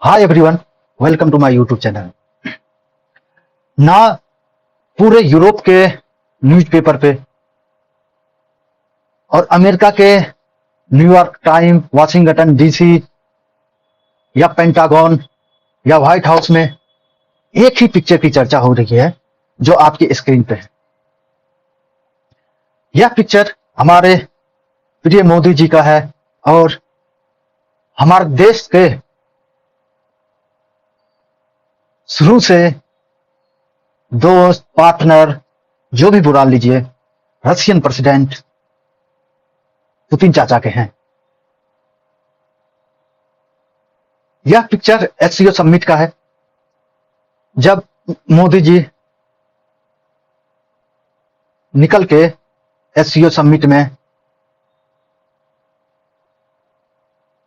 Hi everyone, welcome to my YouTube channel. ना पूरे Europe के न्यूज़पेपर पे और अमेरिका के न्यूयॉर्क टाइम, वाशिंगटन डीसी या पेंटागन या व्हाइट हाउस में एक ही पिक्चर की चर्चा हो रही है जो आपकी स्क्रीन पे है। यह पिक्चर हमारे प्रिय मोदी जी का है और हमारे देश के शुरू से दोस्त, पार्टनर, जो भी बुला लीजिए, रशियन प्रेसिडेंट पुतिन चाचा के हैं। यह पिक्चर एससीओ समिट का है, जब मोदी जी निकल के एससीओ समिट में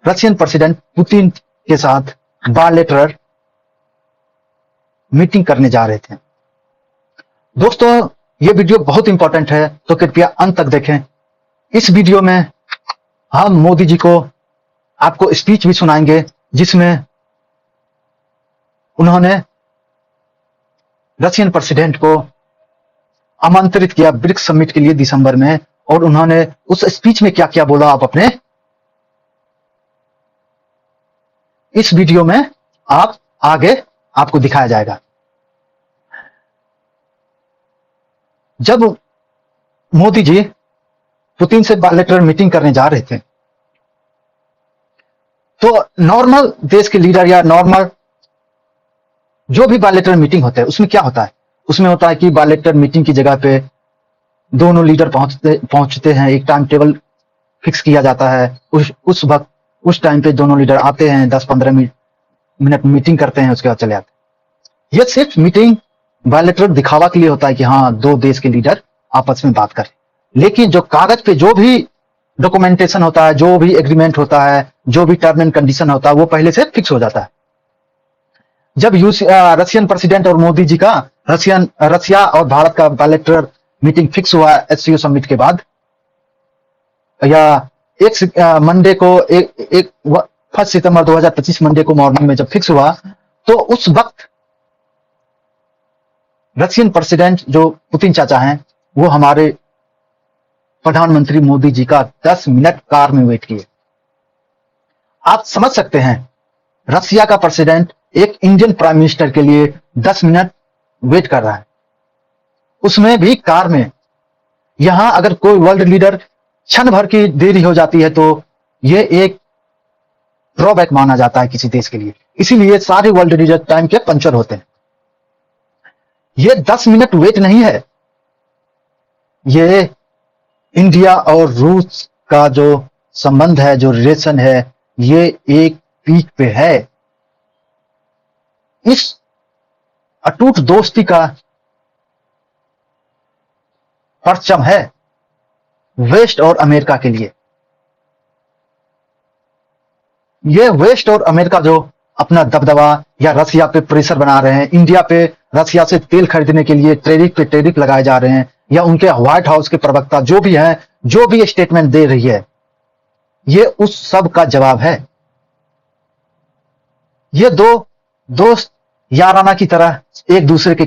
रशियन प्रेसिडेंट पुतिन के साथ बायलैटरल मीटिंग करने जा रहे थे। दोस्तों, ये वीडियो बहुत इंपॉर्टेंट है, तो कृपया अंत तक देखें। इस वीडियो में हम मोदी जी को आपको स्पीच भी सुनाएंगे, जिसमें उन्होंने रशियन प्रेसिडेंट को आमंत्रित किया ब्रिक्स समिट के लिए दिसंबर में, और उन्होंने उस स्पीच में क्या क्या बोला आप अपने इस वीडियो में आप आगे आपको दिखाया जाएगा। जब मोदी जी पुतिन से बायलैटरल मीटिंग करने जा रहे थे, तो नॉर्मल देश के लीडर या नॉर्मल जो भी बायलैटरल मीटिंग होते हैं, उसमें क्या होता है? उसमें होता है कि बायलैटरल मीटिंग की जगह पे दोनों लीडर पहुंचते हैं, एक टाइम टेबल फिक्स किया जाता है। उस वक्त उस टाइम पे दोनों लीडर आते हैं, 10-15 मिनट मीटिंग करते हैं, उसके बाद चले आते हैं। ये सिर्फ मीटिंग बायलैटरल दिखावा के लिए होता है कि हाँ, दो देश के लीडर आपस में बात करें। लेकिन जो कागज पे जो भी डॉक्यूमेंटेशन होता है, जो भी एग्रीमेंट होता है, जो भी टर्म एंड कंडीशन होता है, वो पहले से फिक्स हो जाता है। जब रशियन प्रेसिडेंट और मोदी जी का रशिया और भारत का बायलैटरल मीटिंग फिक्स हुआ एससीओ समिट के बाद, या एक मंडे को एक 1 सितंबर 2025 मंडे को मॉर्निंग में जब फिक्स हुआ, तो उस वक्त रशियन प्रेसिडेंट जो पुतिन चाचा हैं, वो हमारे प्रधानमंत्री मोदी जी का 10 मिनट कार में वेट किए। आप समझ सकते हैं, रशिया का प्रेसिडेंट एक इंडियन प्राइम मिनिस्टर के लिए 10 मिनट वेट कर रहा है, उसमें भी कार में। यहां अगर कोई वर्ल्ड लीडर क्षण भर की देरी हो जाती है, तो यह एक ड्रॉबैक माना जाता है किसी देश के लिए। इसीलिए सारे वर्ल्ड लीडर टाइम के पंचर होते हैं। ये 10 मिनट वेट नहीं है, ये इंडिया और रूस का जो संबंध है, जो रिलेशन है, ये एक पीक पे है। इस अटूट दोस्ती का परचम है वेस्ट और अमेरिका के लिए। ये वेस्ट और अमेरिका जो अपना दबदबा या रशिया पे प्रेशर बना रहे हैं, इंडिया पे रशिया से तेल खरीदने के लिए टैरिफ पे टैरिफ लगाए जा रहे हैं, या उनके व्हाइट हाउस के प्रवक्ता जो भी हैं, जो भी स्टेटमेंट दे रही है, ये उस सब का जवाब है। ये दो दोस्त याराना की तरह एक दूसरे के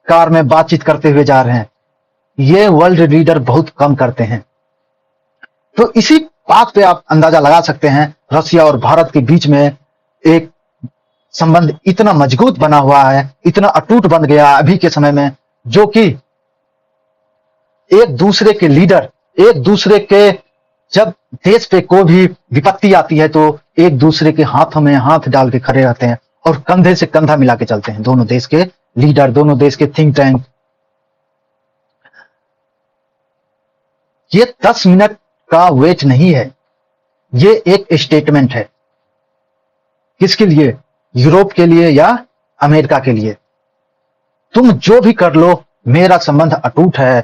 कार में बातचीत करते हुए जा रहे हैं। ये वर्ल्ड लीडर बहुत कम करते हैं। तो इसी बात पे आप अंदाजा लगा सकते हैं, रशिया और भारत के बीच में एक संबंध इतना मजबूत बना हुआ है, इतना अटूट बन गया अभी के समय में, जो कि एक दूसरे के लीडर, एक दूसरे के, जब देश पे कोई भी विपत्ति आती है, तो एक दूसरे के हाथों में हाथ डाल के खड़े रहते हैं और कंधे से कंधा मिला के चलते हैं, दोनों देश के लीडर, दोनों देश के थिंक टैंक। ये 10 मिनट का वेट नहीं है, ये एक स्टेटमेंट है। किसके लिए? यूरोप के लिए या अमेरिका के लिए। तुम जो भी कर लो, मेरा संबंध अटूट है।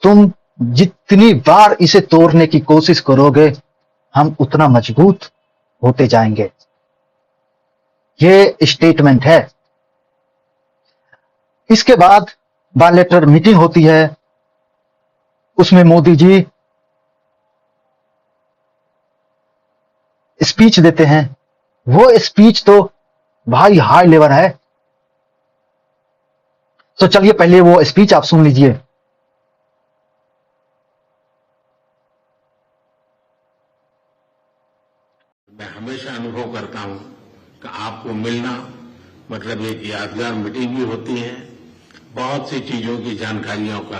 तुम जितनी बार इसे तोड़ने की कोशिश करोगे, हम उतना मजबूत होते जाएंगे। ये स्टेटमेंट है। इसके बाद बायलैटरल मीटिंग होती है, उसमें मोदी जी स्पीच देते हैं, वो स्पीच तो भाई हाई लेवल है। तो चलिए पहले वो स्पीच आप सुन लीजिए। मैं हमेशा अनुभव करता हूं कि आपको मिलना मतलब एक यादगार मीटिंग भी होती है, बहुत सी चीजों की जानकारियों का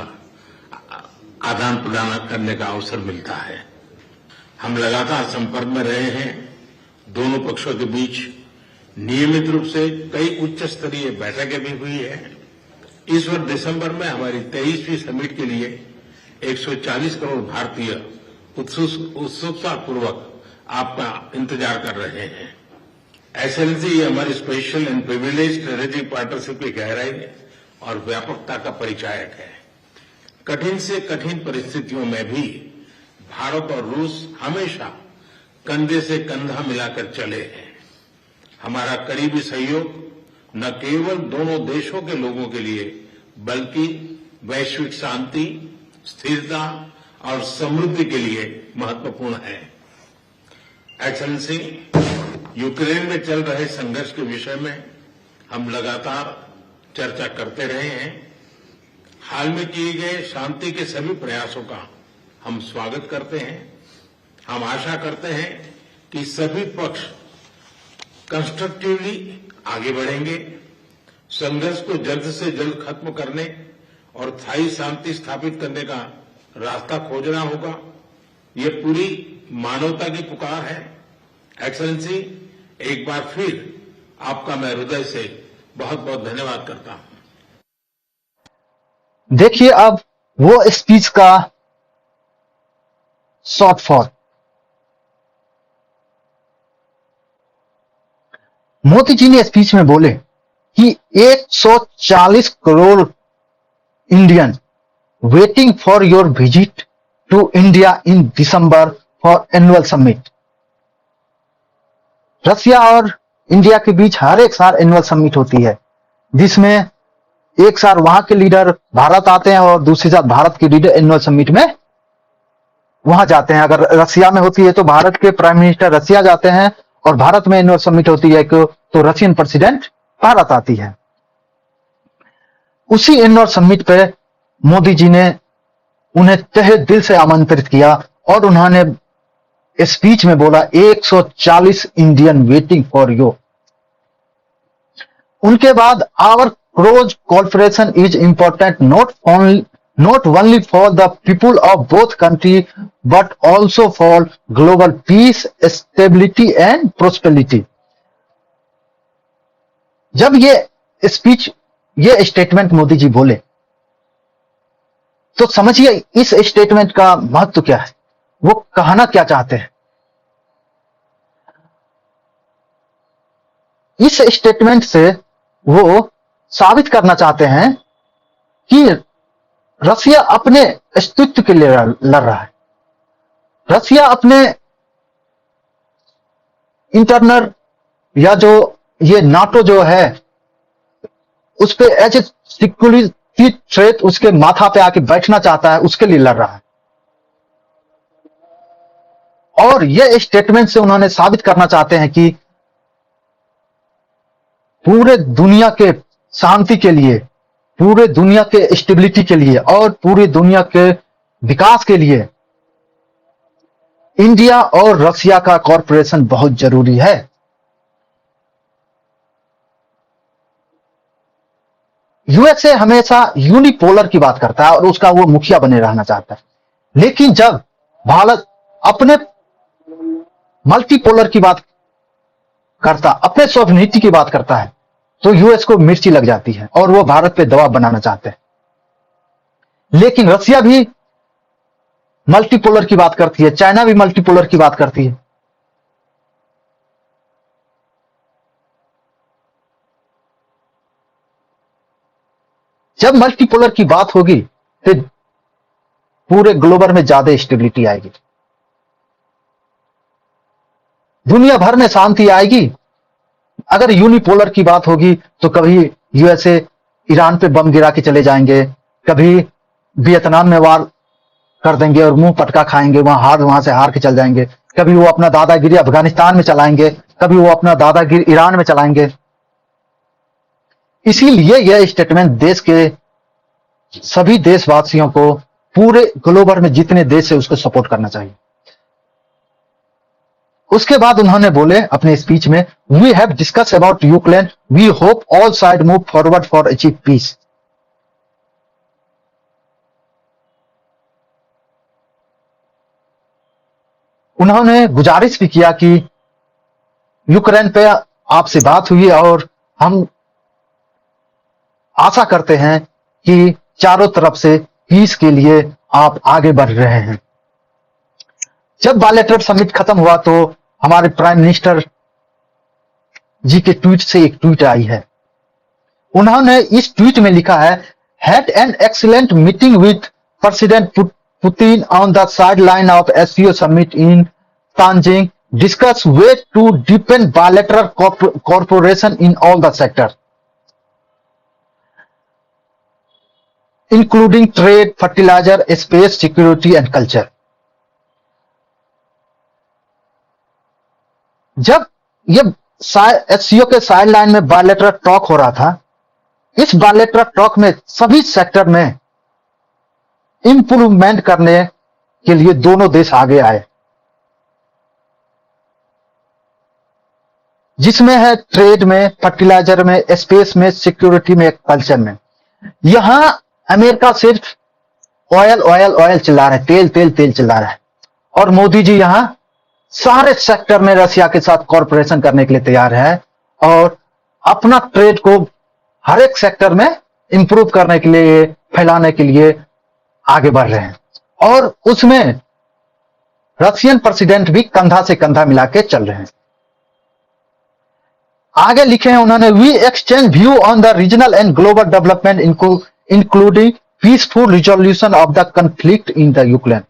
आदान प्रदान करने का अवसर मिलता है। हम लगातार संपर्क में रहे हैं। दोनों पक्षों के बीच नियमित रूप से कई उच्च स्तरीय बैठकें भी हुई है। इस वर्ष दिसंबर में हमारी 23वीं समिट के लिए 140 करोड़ भारतीय उत्सुकतापूर्वक आपका इंतजार कर रहे हैं। एक्सेलेंसी, ये हमारी special and privilege strategic partnership की गहराई और व्यापकता का परिचायक है। कठिन से कठिन परिस्थितियों में भी भारत और रूस हमेशा कंधे से कंधा मिलाकर चले हैं। हमारा करीबी सहयोग न केवल दोनों देशों के लोगों के लिए बल्कि वैश्विक शांति, स्थिरता और समृद्धि के लिए महत्वपूर्ण है। एक्सेलेंसी, यूक्रेन में चल रहे संघर्ष के विषय में हम लगातार चर्चा करते रहे हैं। हाल में किए गए शांति के सभी प्रयासों का हम स्वागत करते हैं। हम आशा करते हैं कि सभी पक्ष कंस्ट्रक्टिवली आगे बढ़ेंगे। संघर्ष को जल्द से जल्द खत्म करने और स्थायी शांति स्थापित करने का रास्ता खोजना होगा। ये पूरी मानवता की पुकार है। एक्सेलेंसी, एक बार फिर आपका मैं हृदय से बहुत बहुत धन्यवाद करता हूं। देखिए अब वो स्पीच का शॉर्ट फॉर्म। मोदी जी ने स्पीच में बोले कि 140 crore Indian waiting for your visit to India in December for annual summit. Russia और इंडिया के बीच हर एक साल एनुअल समिट होती है, जिसमें एक साल वहां के लीडर भारत आते हैं और दूसरी साल भारत के लीडर एनुअल समिट में वहां जाते हैं। अगर रसिया में होती है तो भारत के प्राइम मिनिस्टर रसिया जाते हैं, और भारत में एनुअल समिट होती है तो रशियन प्रेसिडेंट भारत आती है। उसी एनुअल समिट पे मोदी जी ने उन्हें तहे दिल से आमंत्रित किया और उन्होंने स्पीच में बोला 140 इंडियन वेटिंग फॉर यू। उनके बाद our close cooperation is important not only for the people of both countries but also for global peace, stability and prosperity। जब ये स्टेटमेंट मोदी जी बोले तो समझिए इस स्टेटमेंट का महत्व क्या है, वो कहना क्या चाहते हैं। इस स्टेटमेंट से वो साबित करना चाहते हैं कि रसिया अपने अस्तित्व के लिए लड़ रहा है। रसिया अपने इंटरनल या जो ये नाटो जो है उस पे एज ए सिक्योरिटी थ्रेट उसके माथा पे आके बैठना चाहता है, उसके लिए लड़ रहा है। और ये स्टेटमेंट से उन्होंने साबित करना चाहते हैं कि पूरे दुनिया के शांति के लिए, पूरे दुनिया के स्टेबिलिटी के लिए और पूरी दुनिया के विकास के लिए इंडिया और रसिया का कॉर्पोरेशन बहुत जरूरी है। यूएसए हमेशा यूनिपोलर की बात करता है और उसका वो मुखिया बने रहना चाहता है, लेकिन जब भारत अपने मल्टीपोलर की बात करता, अपने सॉवरेनिटी की बात करता है, तो यूएस को मिर्ची लग जाती है और वो भारत पे दबाव बनाना चाहते हैं। लेकिन रसिया भी मल्टीपोलर की बात करती है, चाइना भी मल्टीपोलर की बात करती है। जब मल्टीपोलर की बात होगी तो पूरे ग्लोबल में ज्यादा स्टेबिलिटी आएगी, दुनिया भर में शांति आएगी। अगर यूनिपोलर की बात होगी तो कभी यूएसए ईरान पे बम गिरा के चले जाएंगे, कभी वियतनाम में वार कर देंगे और मुंह पटका खाएंगे, वहां से हार के चल जाएंगे, कभी वो अपना दादागिरी अफगानिस्तान में चलाएंगे, कभी वो अपना दादागिरी ईरान में चलाएंगे। इसीलिए यह स्टेटमेंट देश के सभी देशवासियों को, पूरे ग्लोबल में जितने देश है उसको सपोर्ट करना चाहिए। उसके बाद उन्होंने बोले अपने स्पीच में, we have discuss about Ukraine, we hope all side move forward for achieve peace. उन्होंने गुजारिश भी किया कि यूक्रेन पे आपसे बात हुई और हम आशा करते हैं कि चारों तरफ से पीस के लिए आप आगे बढ़ रहे हैं। जब बायलैटरल समिट खत्म हुआ तो हमारे प्राइम मिनिस्टर जी के ट्वीट से एक ट्वीट आई है। उन्होंने इस ट्वीट में लिखा है, had an excellent meeting with president Putin on the sideline of SCO summit in Tianjin, discuss way to deepen bilateral corporation in all the sector including trade, fertiliser, space, security and culture. जब ये SCO के sideline में bilateral talk हो रहा था, इस bilateral talk में सभी सेक्टर में इंप्रूवमेंट करने के लिए दोनों देश आगे आए, जिसमें है ट्रेड में, फर्टिलाइजर में, स्पेस में, सिक्योरिटी में, कल्चर में। यहां अमेरिका सिर्फ ऑयल चिल्ला रहा है, तेल चिल्ला रहा है, और मोदी जी यहां सारे सेक्टर में रशिया के साथ कॉर्पोरेशन करने के लिए तैयार है और अपना ट्रेड को हर एक सेक्टर में इंप्रूव करने के लिए, फैलाने के लिए आगे बढ़ रहे हैं। और उसमें रशियन प्रेसिडेंट भी कंधा से कंधा मिला के चल रहे हैं। आगे लिखे हैं उन्होंने, we exchange view on the regional and global development including peaceful resolution of the conflict in the Ukraine.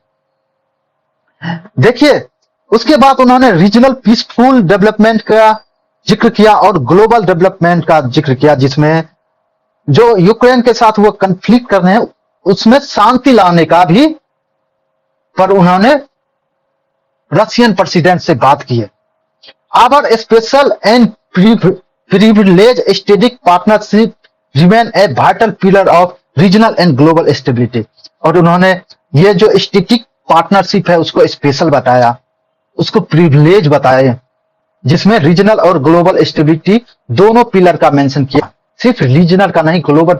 देखिए, उसके बाद उन्होंने रीजनल पीसफुल डेवलपमेंट का जिक्र किया और ग्लोबल डेवलपमेंट का जिक्र किया, जिसमें जो यूक्रेन के साथ वो कॉन्फ्लिक्ट कर रहे हैं उसमें शांति लाने का भी पर उन्होंने रशियन प्रेसिडेंट से बात की है। Our special and privilege strategic partnership remain a vital pillar of regional and global stability. और उन्होंने ये जो स्ट्रेटेजिक पार्टनरशिप है उसको स्पेशल बताया, उसको प्रिविलेज बताया, जिसमें रीजनल और ग्लोबल स्टेबिलिटी दोनों पिलर का मेंशन किया, सिर्फ रीजनल का नहीं, ग्लोबल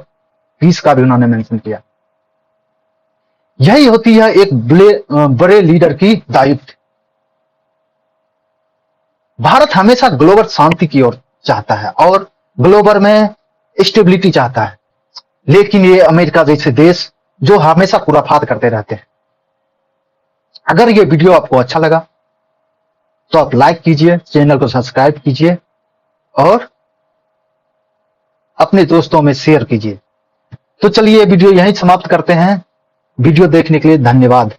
पीस का भी उन्होंने मेंशन किया। यही होती है एक बड़े लीडर की दायित्व। भारत हमेशा ग्लोबल शांति की ओर चाहता है और ग्लोबल में स्टेबिलिटी चाहता है, लेकिन ये अमेरिका जैसे देश जो हमेशा खुराफात करते रहते हैं। अगर ये वीडियो आपको अच्छा लगा तो आप लाइक कीजिए, चैनल को सब्सक्राइब कीजिए और अपने दोस्तों में शेयर कीजिए। तो चलिए वीडियो यहीं समाप्त करते हैं। वीडियो देखने के लिए धन्यवाद।